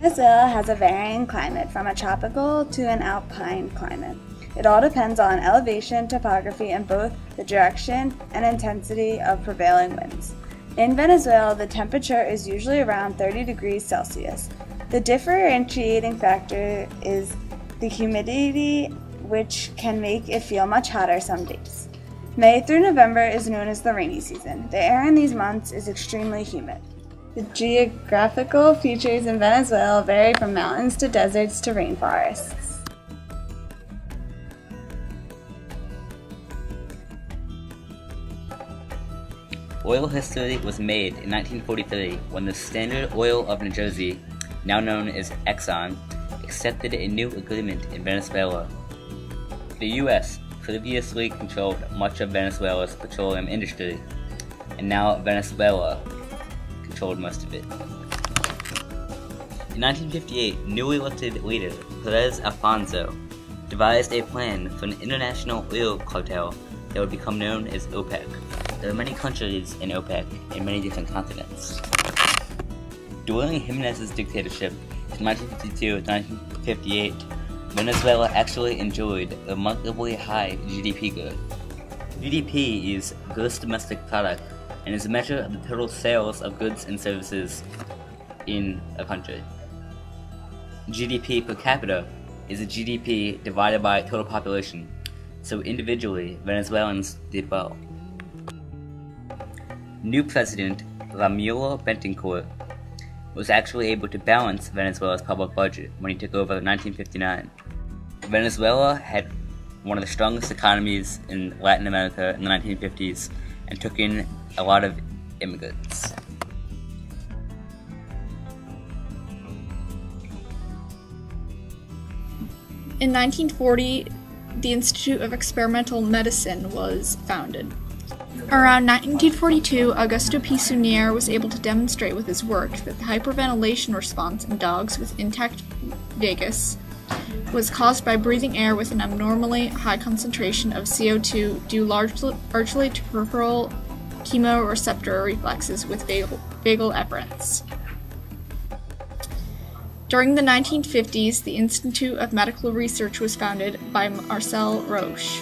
Venezuela has a varying climate from a tropical to an alpine climate. It all depends on elevation, topography, and both the direction and intensity of prevailing winds. In Venezuela, the temperature is usually around 30 degrees Celsius. The differentiating factor is the humidity, which can make it feel much hotter some days. May through November is known as the rainy season. The air in these months is extremely humid. The geographical features in Venezuela vary from mountains to deserts to rainforests. Oil history was made in 1943 when the Standard Oil of New Jersey, now known as Exxon, accepted a new agreement in Venezuela. The U.S. previously controlled much of Venezuela's petroleum industry, and now Venezuela controlled most of it. In 1958, newly elected leader Perez Alfonso devised a plan for an international oil cartel that would become known as OPEC. There are many countries in OPEC in many different continents. During Jimenez's dictatorship from 1952 to 1958, Venezuela actually enjoyed remarkably high GDP growth. GDP is gross domestic product and is a measure of the total sales of goods and services in a country. GDP per capita is a GDP divided by total population, so individually, Venezuelans did well. New president Ramiro Betancourt was actually able to balance Venezuela's public budget when he took over in 1959. Venezuela had one of the strongest economies in Latin America in the 1950s and took in a lot of immigrants. In 1940, the Institute of Experimental Medicine was founded. Around 1942, Augusto P. Sunier was able to demonstrate with his work that the hyperventilation response in dogs with intact vagus was caused by breathing air with an abnormally high concentration of CO2 due largely to peripheral chemoreceptor reflexes with vagal efferents. During the 1950s, the Institute of Medical Research was founded by Marcel Roche.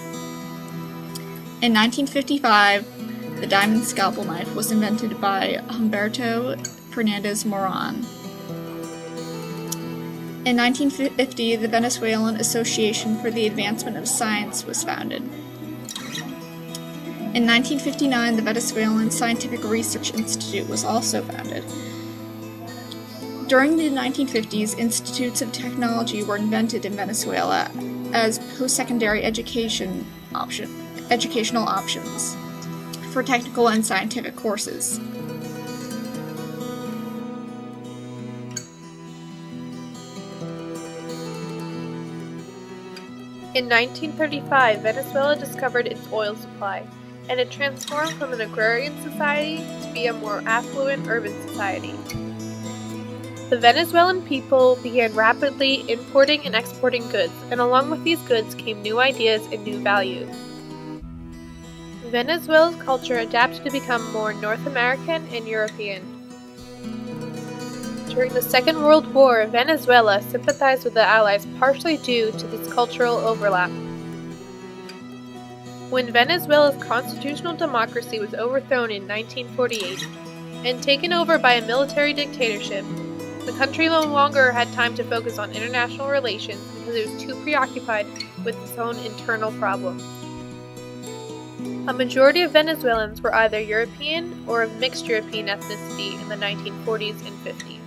In 1955, the diamond scalpel knife was invented by Humberto Fernandez Moran. In 1950, the Venezuelan Association for the Advancement of Science was founded. In 1959, the Venezuelan Scientific Research Institute was also founded. During the 1950s, institutes of technology were invented in Venezuela as post-secondary educational options for technical and scientific courses. In 1935, Venezuela discovered its oil supply, and it transformed from an agrarian society to be a more affluent urban society. The Venezuelan people began rapidly importing and exporting goods, and along with these goods came new ideas and new values. Venezuela's culture adapted to become more North American and European. During the Second World War, Venezuela sympathized with the Allies partially due to this cultural overlap. When Venezuela's constitutional democracy was overthrown in 1948 and taken over by a military dictatorship, the country no longer had time to focus on international relations because it was too preoccupied with its own internal problems. A majority of Venezuelans were either European or of mixed European ethnicity in the 1940s and 50s.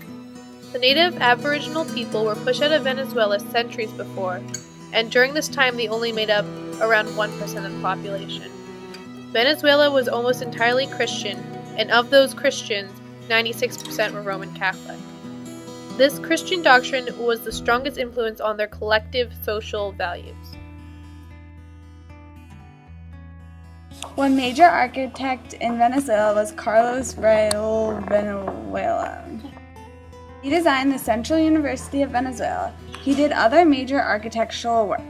The native Aboriginal people were pushed out of Venezuela centuries before, and during this time they only made up around 1% of the population. Venezuela was almost entirely Christian, and of those Christians, 96% were Roman Catholic. This Christian doctrine was the strongest influence on their collective social values. One major architect in Venezuela was Carlos Raúl Venezuela. He designed the Central University of Venezuela. He did other major architectural work.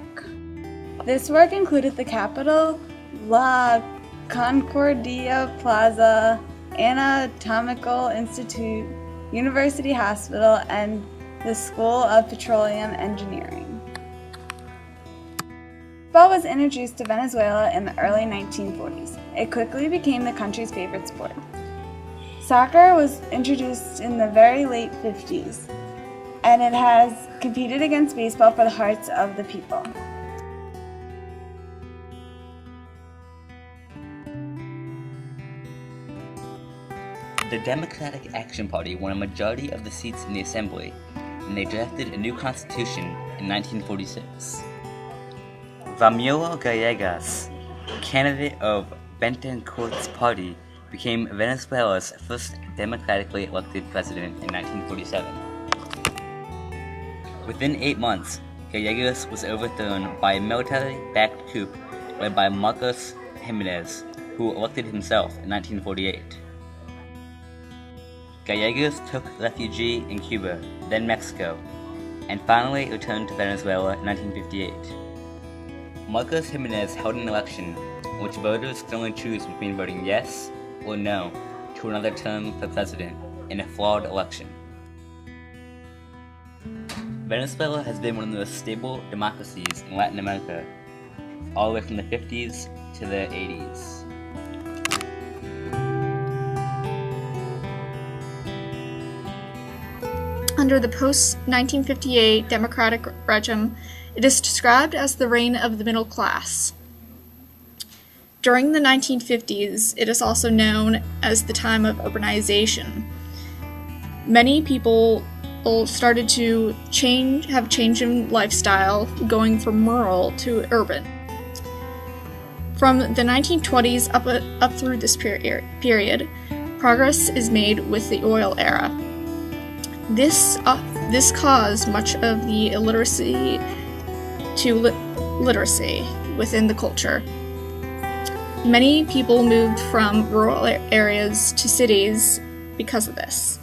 This work included the Capitol, La Concordia Plaza, Anatomical Institute, University Hospital, and the School of Petroleum Engineering. Football was introduced to Venezuela in the early 1940s. It quickly became the country's favorite sport. Soccer was introduced in the very late 50s, and it has competed against baseball for the hearts of the people. The Democratic Action Party won a majority of the seats in the Assembly, and they drafted a new constitution in 1946. Ramiro Gallegos, candidate of Betancourt's party, became Venezuela's first democratically elected president in 1947. Within 8 months, Gallegos was overthrown by a military-backed coup led by Marcos Jimenez, who elected himself in 1948. Gallegos took refuge in Cuba, then Mexico, and finally returned to Venezuela in 1958. Marcos Jimenez held an election in which voters could only choose between voting yes or no to another term for president in a flawed election. Venezuela has been one of the most stable democracies in Latin America, all the way from the 50s to the 80s. Under the post-1958 democratic regime, it is described as the reign of the middle class. During the 1950s, it is also known as the time of urbanization. Many people started to have a change in lifestyle, going from rural to urban. From the 1920s up through this period, progress is made with the oil era. This caused much of the illiteracy to literacy within the culture. Many people moved from rural areas to cities because of this.